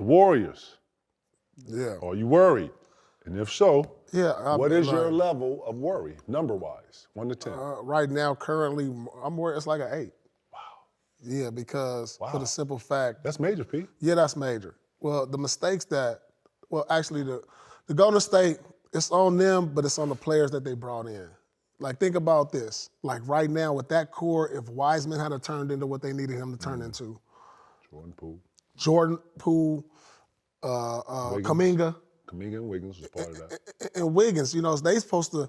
Warriors. Yeah. Are you worried? And if so, what is your like, level of worry, number-wise, 1 to 10? Right now, currently, I'm worried it's like an 8. Wow. Yeah, because for the simple fact. That's major, Pete. Yeah, that's major. Well, the mistakes actually the Golden State, it's on them, but it's on the players that they brought in. Like, think about this. Like, right now with that core, if Wiseman had turned into what they needed him to turn into. Jordan Poole, Kuminga. Kuminga and Wiggins was part of that. And Wiggins, they supposed to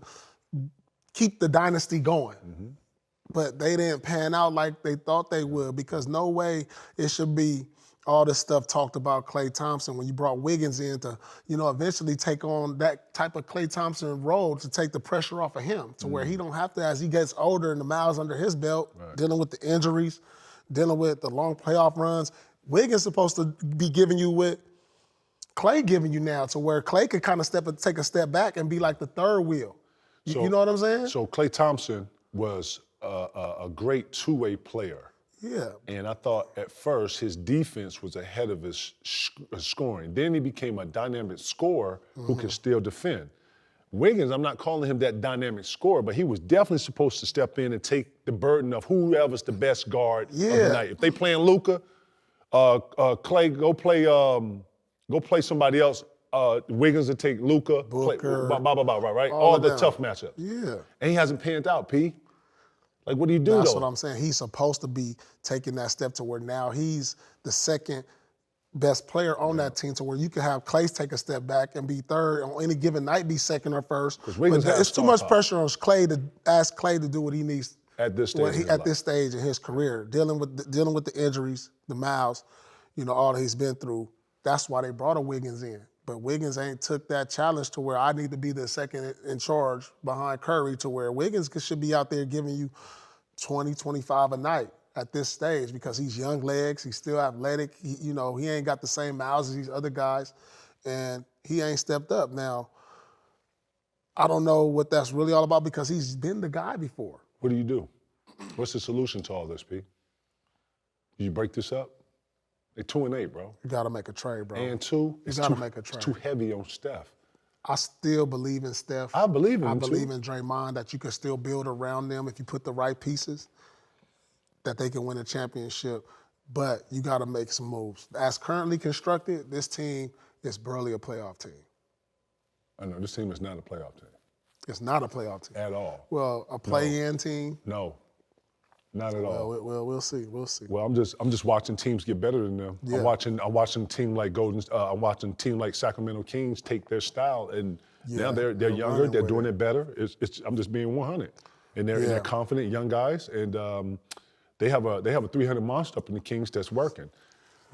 keep the dynasty going. But they didn't pan out like they thought they would, because no way it should be all this stuff talked about Klay Thompson when you brought Wiggins in to, eventually take on that type of Klay Thompson role to take the pressure off of him to where he don't have to, as he gets older and the miles under his belt, dealing with the injuries, dealing with the long playoff runs. Wiggins supposed to be giving you what Klay giving you now, to where Klay could kind of take a step back and be like the third wheel. You know what I'm saying? So Klay Thompson was a great two-way player. Yeah. And I thought at first his defense was ahead of his scoring. Then he became a dynamic scorer who can still defend. Wiggins, I'm not calling him that dynamic scorer, but he was definitely supposed to step in and take the burden of whoever's the best guard of the night. If they playing Luka, Klay, go play somebody else. Wiggins to take Luka, Booker, right? All the tough matchups. Yeah. And he hasn't panned out, P. Like, what do you do, That's though? what I'm saying. He's supposed to be taking that step to where now he's the second best player on that team, to where you can have Klay take a step back and be third on any given night, be second or first. But it's too much pressure on Klay to ask Klay to do what he needs at this stage. This stage in his career, dealing with the injuries, the miles, all that he's been through. That's why they brought a Wiggins in. But Wiggins ain't took that challenge to where I need to be the second in charge behind Curry, to where Wiggins should be out there giving you 20, 25 a night at this stage, because he's young legs, he's still athletic, he ain't got the same miles as these other guys, and he ain't stepped up. Now, I don't know what that's really all about, because he's been the guy before. What do you do? What's the solution to all this, P? Did you break this up? They're 2-8, bro. You gotta make a trade, bro. And two, you gotta make a trade. It's too heavy on Steph. I still believe in Steph. I believe in him, I believe in Draymond, that you can still build around them if you put the right pieces, that they can win a championship. But you got to make some moves. As currently constructed, this team is barely a playoff team. I know, this team is not a playoff team. It's not a playoff team. At all. Well, a play-in team? No, not at all. Well, we'll see. We'll see. Well, I'm just watching teams get better than them. Yeah. I'm watching team like I'm watching team like Sacramento Kings take their style, and now they're younger. They're doing it better. I'm just being 100, and they're confident young guys, and they have a 300 monster up in the Kings that's working.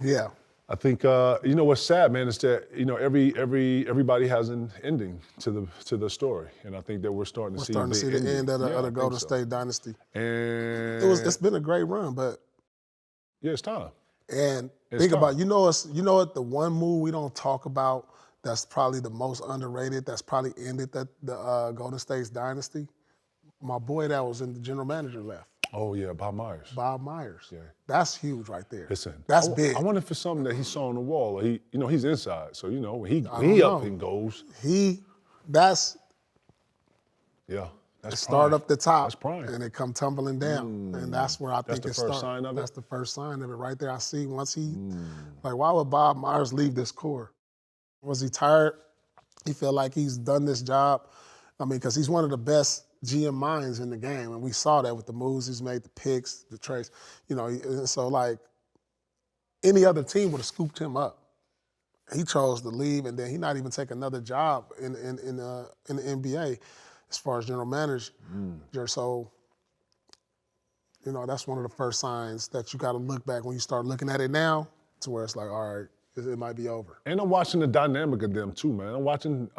Yeah. I think what's sad, man, is that everybody has an ending to the story, and I think that we're starting to see the end of the Golden State dynasty. And it's been a great run, but it's time. And think about what the one move we don't talk about that's probably the most underrated, that's probably ended the Golden State's dynasty. My boy that was in the general manager left. Oh, yeah, Bob Myers. Bob Myers. Yeah. That's huge right there. Listen, that's big. I wonder if it's something that he saw on the wall. Or he's inside, so when he up and goes. That's start up the top. That's prime. And it come tumbling down. And that's where I think it starts. That's the first sign of it? That's the first sign of it right there. I see once why would Bob Myers leave this core? Was he tired? He felt like he's done this job. I mean, because he's one of the best GM minds in the game, and we saw that with the moves he's made, the picks, the trades, so like any other team would have scooped him up. He chose to leave, and then he not even take another job in the NBA as far as general manager. So, that's one of the first signs that you got to look back when you start looking at it now, to where it's like, all right, it might be over. And I'm watching the dynamic of them too, man. I'm watching.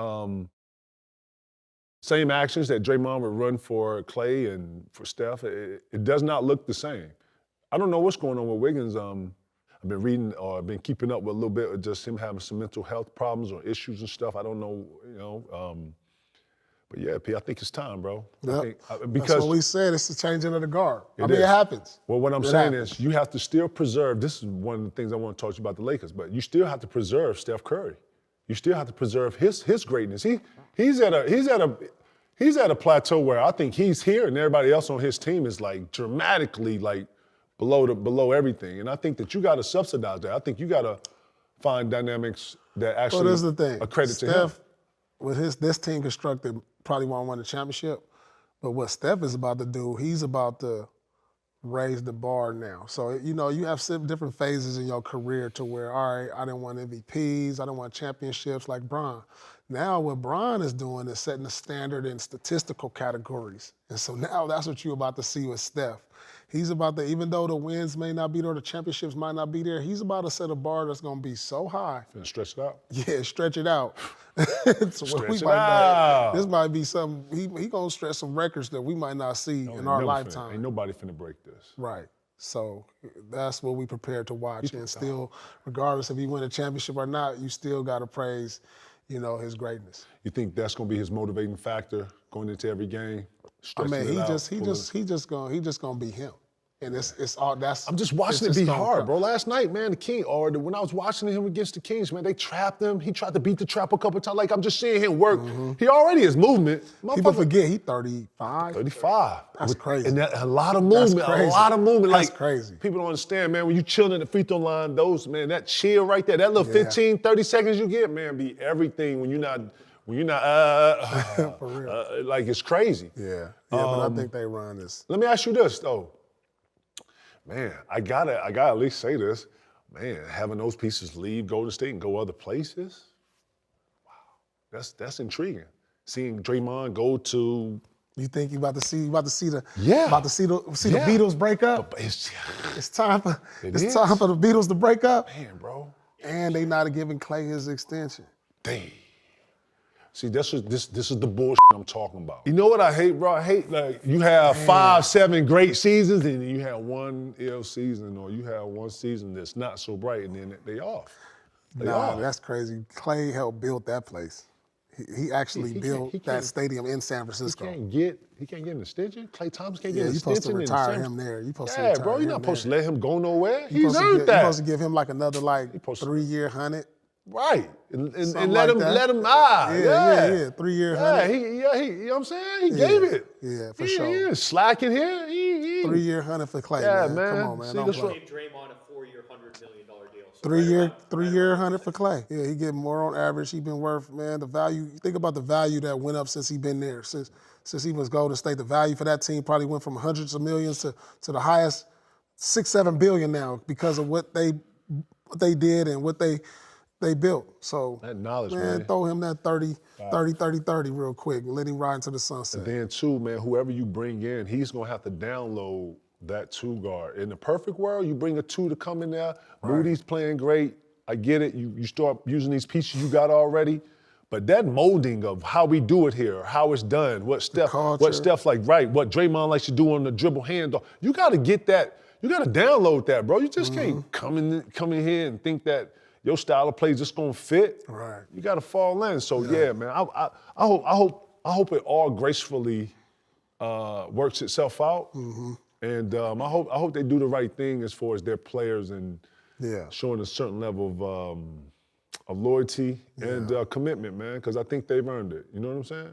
Same actions that Draymond would run for Klay and for Steph, it does not look the same. I don't know what's going on with Wiggins. I've been reading or I've been keeping up with a little bit of just him having some mental health problems or issues and stuff. I don't know, but But yeah, P, I think it's time, bro. Yep. I think, That's because what we said. It's the changing of the guard. I mean, is. it happens. Well, what I'm It saying happens. is you have to still preserve. This is one of the things I want to talk to you about the Lakers, but you still have to preserve Steph Curry. You still have to preserve his greatness. He's at a plateau where I think he's here and everybody else on his team is like dramatically like below everything. And I think that you got to subsidize that. I think you got to find dynamics that actually Well, this is the thing. accredit to him. Steph, with this team constructed, probably won't win the championship. But what Steph is about to do, he's about to raise the bar now. So, you have different phases in your career to where, all right, I didn't want MVPs, I didn't want championships like Bron. Now what Bron is doing is setting the standard in statistical categories. And so now that's what you're about to see with Steph. He's about to, even though the wins may not be there, the championships might not be there, he's about to set a bar that's going to be so high. Finna stretch it out. Yeah, stretch it out. Stretch it out. This might be something, he going to stretch some records that we might not see in our lifetime. Ain't nobody finna break this. Right. So that's what we prepared to watch. And still, regardless if he win a championship or not, you still got to praise, his greatness. You think that's gonna be his motivating factor going into every game? He just gonna be him. And it's all that's. I'm just watching it be hard, bro. Last night, man, when I was watching him against the Kings, man, they trapped him. He tried to beat the trap a couple times. Like, I'm just seeing him work. He already has movement. People forget he's 35. 35. That's crazy. And a lot of movement. A lot of movement. That's like, crazy. People don't understand, man, when you chilling at the free throw line, that chill right there, that little 15, 30 seconds you get, man, be everything when you're not For real. like it's crazy. Yeah, but I think they run this. Let me ask you this though. Man, I gotta at least say this. Man, having those pieces leave Golden State and go other places, wow, that's intriguing. Seeing Draymond go to. You think you about to see the Yeah. the Beatles break up? But It's time for the Beatles to break up. Man, bro. And they not giving Clay his extension. Dang. See, this is the bullshit I'm talking about. You know what I hate, bro? I hate like you have 5, 7 great seasons, and then you have one ill season, or you have one season that's not so bright, and then they off. That's crazy. Clay helped build that place. He actually built that stadium in San Francisco. He can't get an extension. Klay Thompson can't get an extension. You're supposed to retire him there. You're supposed to yeah, retire bro, you're not him supposed to there. let him go nowhere. He's earned You're that. supposed to give him like another 3-year $100. Right, and Something let him like that. Yeah. 3-year $100. Yeah, you know what I'm saying? He gave it. Yeah, for sure. He slacking here. 3-year $100 for Clay, Yeah, man. man. Come on, man. See, Don't that's play. right. Gave Draymond a 4-year, $100 million deal. So 3-year $100 for Clay. Yeah, he get more on average. He been worth, man, the value. You think about the value that went up since he been there. Since he was Golden State, the value for that team probably went from hundreds of millions to the highest 6-7 billion now because of what they did and what they built. So That knowledge, man, man. throw him that 30 real quick and let him ride into the sunset. Then too, man, whoever you bring in, he's gonna have to download that 2 guard. In the perfect world, you bring a 2 to come in there. Moody's playing great. I get it. You start using these pieces you got already. But that molding of how we do it here, how it's done, what Steph's like, right, what Draymond likes to do on the dribble handoff, you gotta get that, you gotta download that, bro. You just can't come in here and think that your style of play is just gonna fit. Right. You gotta fall in. So yeah, man, I hope it all gracefully works itself out. And I hope they do the right thing as far as their players and showing a certain level of loyalty and commitment, man, because I think they've earned it. You know what I'm saying?